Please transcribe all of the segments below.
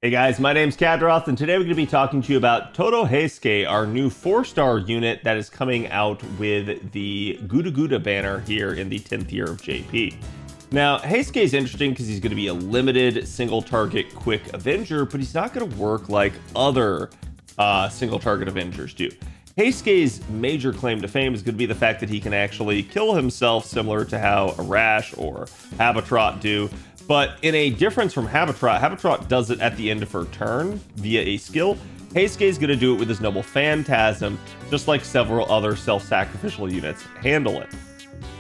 Hey guys, my name's Khadroth, and today we're going to be talking to you about Tōdō Heisuke, our new 4-star unit that is coming out with the Guda Guda banner here in the 10th year of JP. Now, Heske is interesting because he's going to be a limited single-target quick Avenger, but he's not going to work like other single-target Avengers do. Heske's major claim to fame is going to be the fact that he can actually kill himself, similar to how Arash or Khadroth do. But in a difference from Khadroth does it at the end of her turn via a skill. Heske is going to do it with his noble Phantasm, just like several other self-sacrificial units handle it.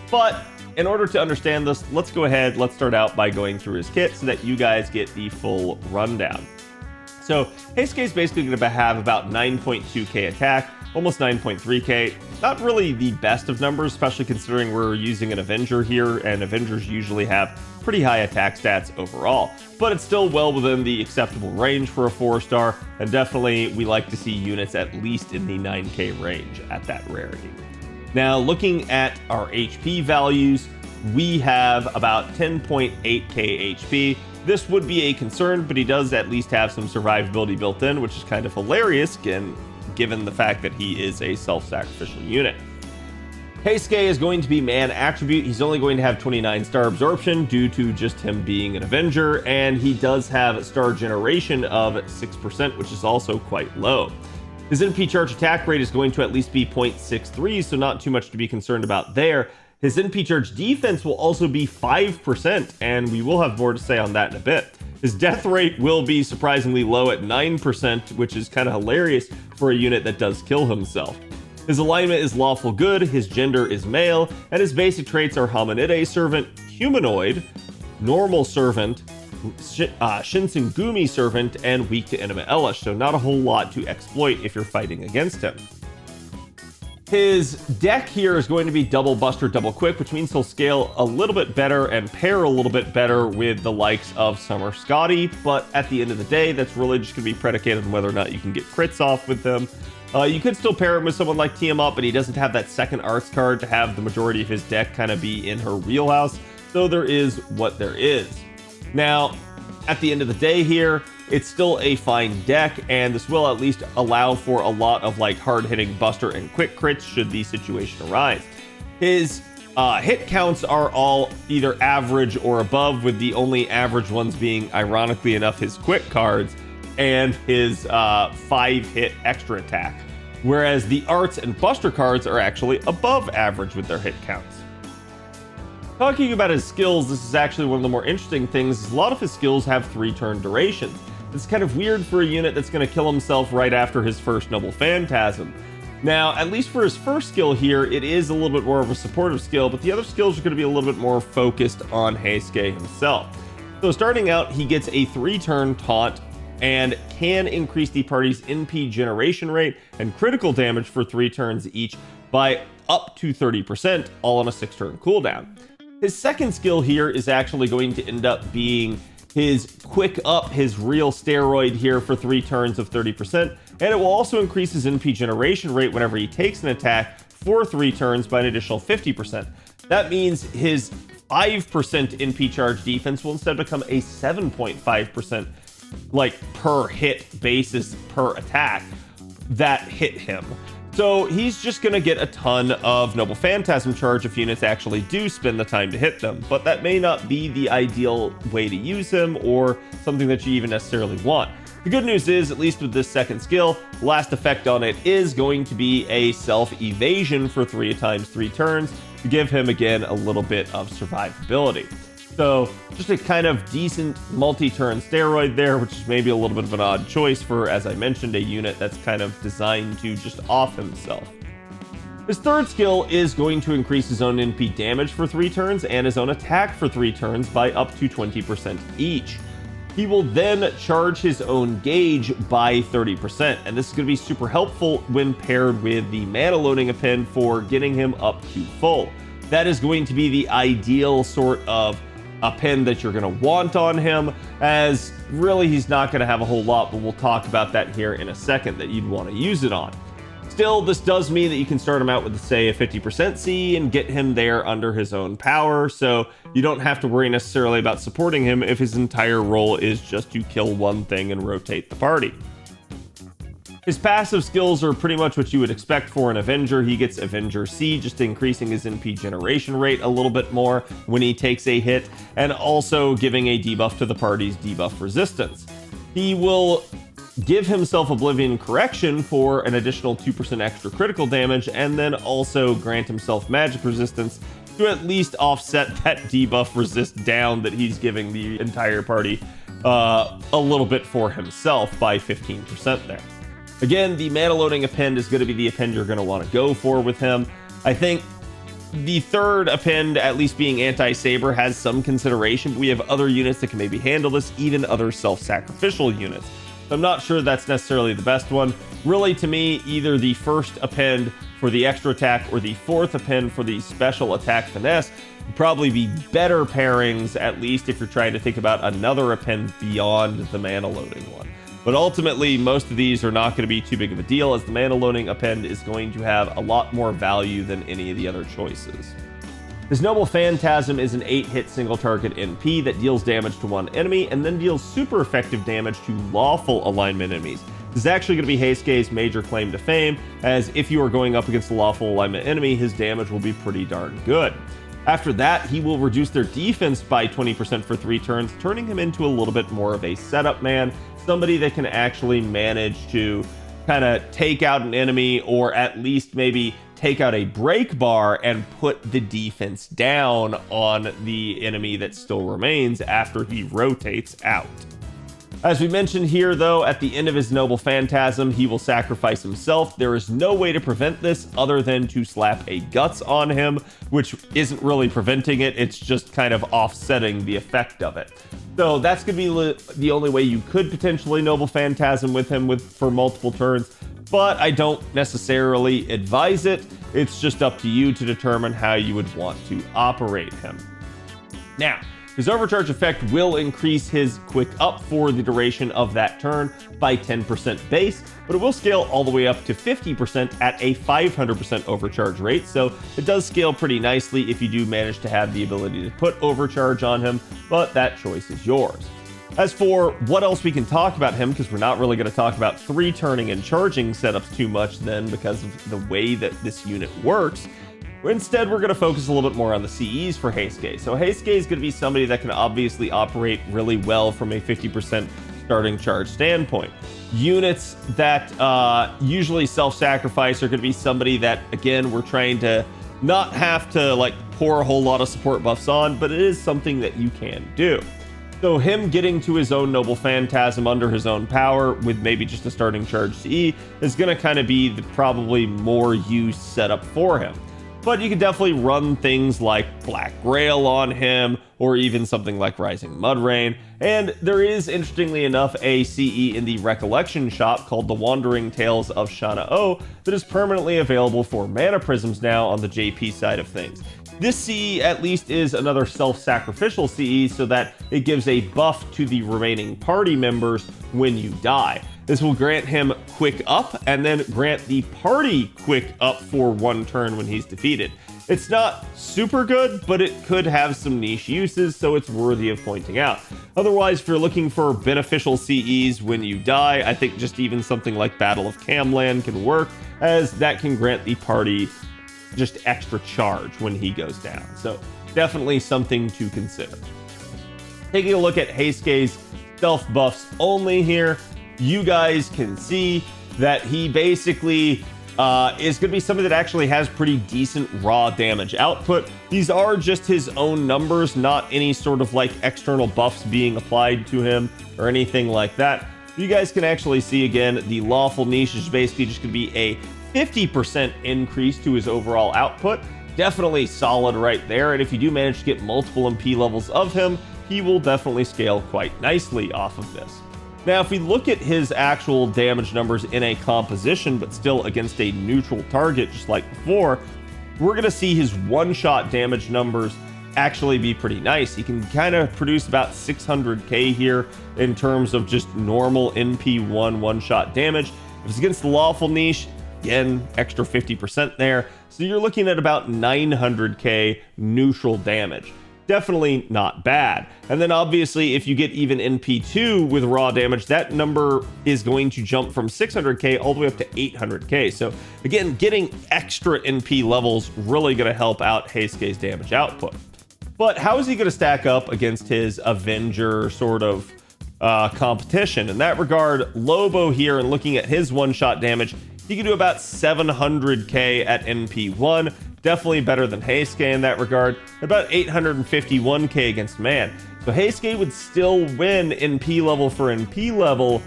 But in order to understand this, let's start out by going through his kit so that you guys get the full rundown. So Heske is basically going to have about 9.2k attack, almost 9.3k. Not really the best of numbers, especially considering we're using an Avenger here, and Avengers usually have pretty high attack stats overall, but it's still well within the acceptable range for a 4-star, and definitely we like to see units at least in the 9k range at that rarity. Now, looking at our HP values, we have about 10.8k HP. This would be a concern, but he does at least have some survivability built in, which is kind of hilarious, again, given the fact that he is a self-sacrificial unit. Heske is going to be man attribute. He's only going to have 29 star absorption due to just him being an Avenger, and he does have star generation of 6%, which is also quite low. His NP charge attack rate is going to at least be 0.63, so not too much to be concerned about there. His NP charge defense will also be 5%, and we will have more to say on that in a bit. His death rate will be surprisingly low at 9%, which is kind of hilarious for a unit that does kill himself. His alignment is lawful good, his gender is male, and his basic traits are hominide servant, humanoid, normal servant, shinsengumi servant, and weak to enemy elish, so not a whole lot to exploit if you're fighting against him. His deck here is going to be double buster, double quick, which means he'll scale a little bit better and pair a little bit better with the likes of Summer Scotty, but at the end of the day, that's really just going to be predicated on whether or not you can get crits off with them. You could still pair him with someone like Tiamat, but he doesn't have that second arts card to have the majority of his deck kind of be in her wheelhouse, so there is what there is. Now, at the end of the day here, it's still a fine deck, and this will at least allow for a lot of like hard-hitting buster and quick crits should the situation arise. His hit counts are all either average or above, with the only average ones being, ironically enough, his quick cards and his 5-hit extra attack, whereas the arts and buster cards are actually above average with their hit counts. Talking about his skills, this is actually one of the more interesting things. A lot of his skills have 3-turn durations. It's kind of weird for a unit that's going to kill himself right after his first noble Phantasm. Now, at least for his first skill here, it is a little bit more of a supportive skill, but the other skills are going to be a little bit more focused on Heske himself. So starting out, he gets a 3-turn taunt and can increase the party's NP generation rate and critical damage for 3 turns each by up to 30%, all on a 6-turn cooldown. His second skill here is actually going to end up being his quick up, his real steroid here for 3 turns of 30%, and it will also increase his NP generation rate whenever he takes an attack for 3 turns by an additional 50%. That means his 5% NP charge defense will instead become a 7.5% like per hit basis per attack that hit him. So he's just going to get a ton of Noble Phantasm charge if units actually do spend the time to hit them, but that may not be the ideal way to use him or something that you even necessarily want. The good news is, at least with this second skill, the last effect on it is going to be a self-evasion for 3 times 3 turns to give him, again, a little bit of survivability. So just a kind of decent multi-turn steroid there, which is maybe a little bit of an odd choice for, as I mentioned, a unit that's kind of designed to just off himself. His third skill is going to increase his own NP damage for 3 turns and his own attack for 3 turns by up to 20% each. He will then charge his own gauge by 30%, and this is going to be super helpful when paired with the mana loading append for getting him up to full. That is going to be the ideal sort of append that you're going to want on him, as really he's not going to have a whole lot, but we'll talk about that here in a second that you'd want to use it on. Still, this does mean that you can start him out with, say, a 50% CE and get him there under his own power, so you don't have to worry necessarily about supporting him if his entire role is just to kill one thing and rotate the party. His passive skills are pretty much what you would expect for an Avenger. He gets Avenger C, just increasing his NP generation rate a little bit more when he takes a hit, and also giving a debuff to the party's debuff resistance. He will give himself Oblivion Correction for an additional 2% extra critical damage, and then also grant himself magic resistance to at least offset that debuff resist down that he's giving the entire party a little bit for himself by 15% there. Again, the mana loading append is going to be the append you're going to want to go for with him. I think the third append, at least being anti-saber, has some consideration, but we have other units that can maybe handle this, even other self-sacrificial units. So I'm not sure that's necessarily the best one. Really, to me, either the first append for the extra attack or the fourth append for the special attack finesse would probably be better pairings, at least if you're trying to think about another append beyond the mana loading one. But ultimately, most of these are not going to be too big of a deal, as the mana loading append is going to have a lot more value than any of the other choices. His Noble Phantasm is an 8-hit single target NP that deals damage to one enemy and then deals super effective damage to lawful alignment enemies. This is actually going to be Heske's major claim to fame, as if you are going up against a lawful alignment enemy, his damage will be pretty darn good. After that, he will reduce their defense by 20% for 3 turns, turning him into a little bit more of a setup man, somebody that can actually manage to kind of take out an enemy, or at least maybe take out a break bar and put the defense down on the enemy that still remains after he rotates out. As we mentioned here, though, at the end of his Noble Phantasm, he will sacrifice himself. There is no way to prevent this other than to slap a Guts on him, which isn't really preventing it, it's just kind of offsetting the effect of it. So that's going to be the only way you could potentially Noble Phantasm with him for multiple turns, but I don't necessarily advise it. It's just up to you to determine how you would want to operate him. Now, his overcharge effect will increase his quick up for the duration of that turn by 10% base, but it will scale all the way up to 50% at a 500% overcharge rate, so it does scale pretty nicely if you do manage to have the ability to put overcharge on him, but that choice is yours. As for what else we can talk about him, because we're not really going to talk about 3 turning and charging setups too much then because of the way that this unit works, instead, we're going to focus a little bit more on the CEs for Heske. So Heske is going to be somebody that can obviously operate really well from a 50% starting charge standpoint. Units that usually self-sacrifice are going to be somebody that, again, we're trying to not have to like pour a whole lot of support buffs on, but it is something that you can do. So him getting to his own Noble Phantasm under his own power with maybe just a starting charge CE is going to kind of be the probably more used setup for him. But you can definitely run things like Black Grail on him, or even something like Rising Mudrain. And there is, interestingly enough, a CE in the Recollection shop called The Wandering Tales of Shana O that is permanently available for Mana Prisms now on the JP side of things. This CE at least is another self-sacrificial CE, so that it gives a buff to the remaining party members when you die. This will grant him quick up and then grant the party quick up for 1 turn when he's defeated. It's not super good, but it could have some niche uses, so it's worthy of pointing out. Otherwise, if you're looking for beneficial CEs when you die, I think just even something like Battle of Camland can work, as that can grant the party just extra charge when he goes down. So definitely something to consider. Taking a look at Heske's stealth buffs only here, you guys can see that he basically is going to be somebody that actually has pretty decent raw damage output. These are just his own numbers, not any sort of like external buffs being applied to him or anything like that. You guys can actually see again, the Lawful niche is basically just going to be a 50% increase to his overall output. Definitely solid right there, and if you do manage to get multiple MP levels of him, he will definitely scale quite nicely off of this. Now, if we look at his actual damage numbers in a composition, but still against a neutral target, just like before, we're going to see his one-shot damage numbers actually be pretty nice. He can kind of produce about 600k here in terms of just normal NP1 one-shot damage. If it's against the Lawful niche, again, extra 50% there. So you're looking at about 900k neutral damage. Definitely not bad. And then obviously if you get even NP2 with raw damage, that number is going to jump from 600k all the way up to 800k. So again, getting extra NP levels really going to help out Heiske's damage output. But how is he going to stack up against his Avenger sort of competition? In that regard, Lobo here, and looking at his one-shot damage, he can do about 700k at NP1. Definitely better than Heske in that regard. About 851k against man. So Heske would still win NP level for NP level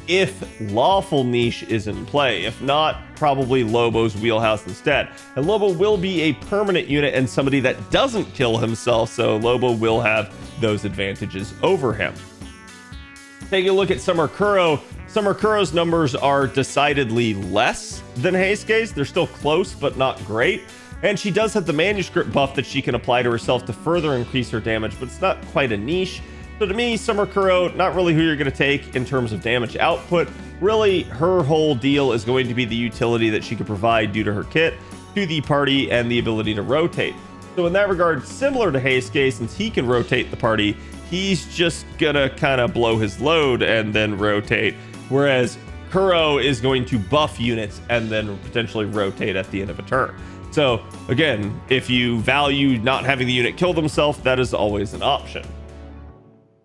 if Lawful niche is in play. If not, probably Lobo's wheelhouse instead. And Lobo will be a permanent unit and somebody that doesn't kill himself, so Lobo will have those advantages over him. Taking a look at Summer Kuro. Summer Kuro's numbers are decidedly less than Heiske's. They're still close, but not great. And she does have the manuscript buff that she can apply to herself to further increase her damage, but it's not quite a niche. So to me, Summer Kuro, not really who you're going to take in terms of damage output. Really, her whole deal is going to be the utility that she could provide due to her kit to the party and the ability to rotate. So in that regard, similar to Heske, since he can rotate the party, he's just gonna kind of blow his load and then rotate. Whereas Kuro is going to buff units and then potentially rotate at the end of a turn. So again, if you value not having the unit kill themselves, that is always an option.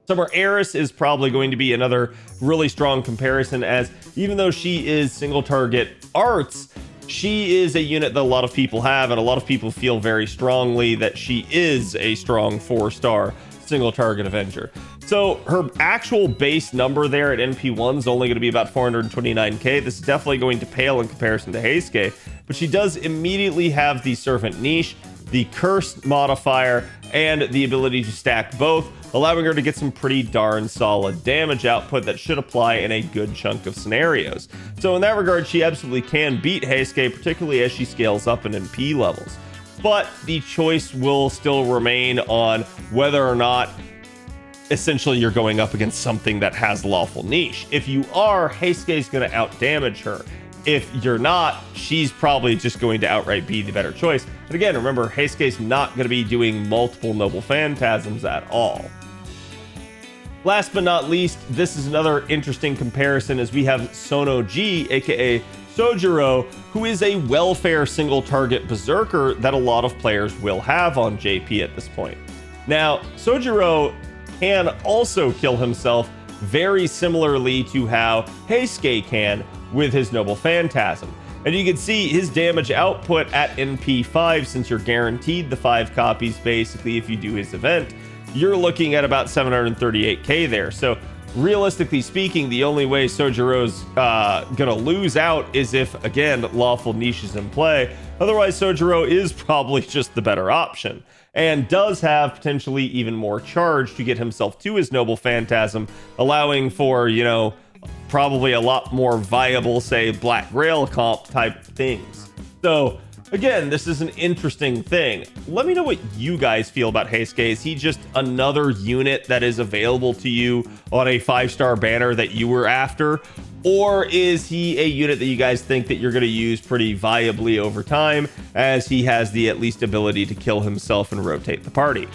Summer Eris is probably going to be another really strong comparison, as even though she is single target arts, she is a unit that a lot of people have, and a lot of people feel very strongly that she is a strong 4-star single target Avenger. So her actual base number there at NP1 is only going to be about 429k. This is definitely going to pale in comparison to Heske, but she does immediately have the Servant niche, the Curse modifier, and the ability to stack both, allowing her to get some pretty darn solid damage output that should apply in a good chunk of scenarios. So in that regard, she absolutely can beat Heske, particularly as she scales up in NP levels. But the choice will still remain on whether or not essentially you're going up against something that has Lawful niche. If you are, Heske is going to outdamage her. If you're not, she's probably just going to outright be the better choice. And again, remember, Heiske's not going to be doing multiple Noble Phantasms at all. Last but not least, this is another interesting comparison, as we have Sono-ji, aka Sojiro, who is a welfare single target berserker that a lot of players will have on JP at this point. Now, Sojiro can also kill himself very similarly to how Heske can with his Noble Phantasm. And you can see his damage output at NP5, since you're guaranteed the 5 copies basically if you do his event, you're looking at about 738k there. So realistically speaking, the only way Sojiro's gonna lose out is if, again, Lawful niche is in play. Otherwise, Sojiro is probably just the better option, and does have potentially even more charge to get himself to his Noble Phantasm, allowing for, you know, probably a lot more viable, say, Black Grail comp type things. So again, this is an interesting thing. Let me know what you guys feel about Heske. Is he just another unit that is available to you on a 5-star banner that you were after? Or is he a unit that you guys think that you're going to use pretty viably over time, as he has the at least ability to kill himself and rotate the party?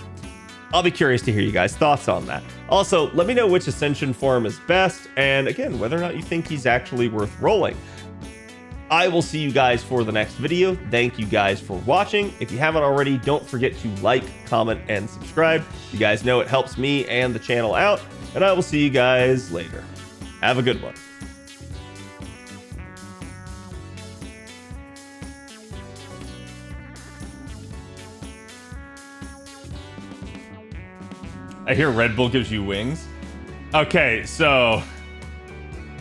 I'll be curious to hear you guys' thoughts on that. Also, let me know which Ascension form is best, and again, whether or not you think he's actually worth rolling. I will see you guys for the next video. Thank you guys for watching. If you haven't already, don't forget to like, comment, and subscribe. You guys know it helps me and the channel out, and I will see you guys later. Have a good one. I hear Red Bull gives you wings. Okay, so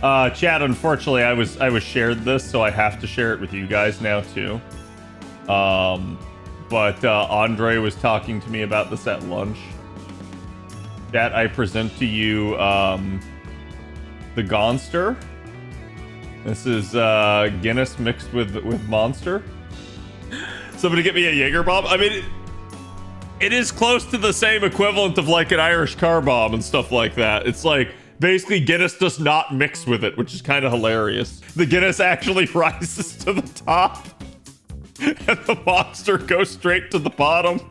chat, unfortunately I was shared this, so I have to share it with you guys now too. But Andre was talking to me about this at lunch. Chat, I present to you the Gonster. This is Guinness mixed with Monster. Somebody get me a Jaeger bomb. I mean, it is close to the same equivalent of like an Irish car bomb and stuff like that. It's like Basically, Guinness does not mix with it, which is kind of hilarious. The Guinness actually rises to the top, and the monster goes straight to the bottom.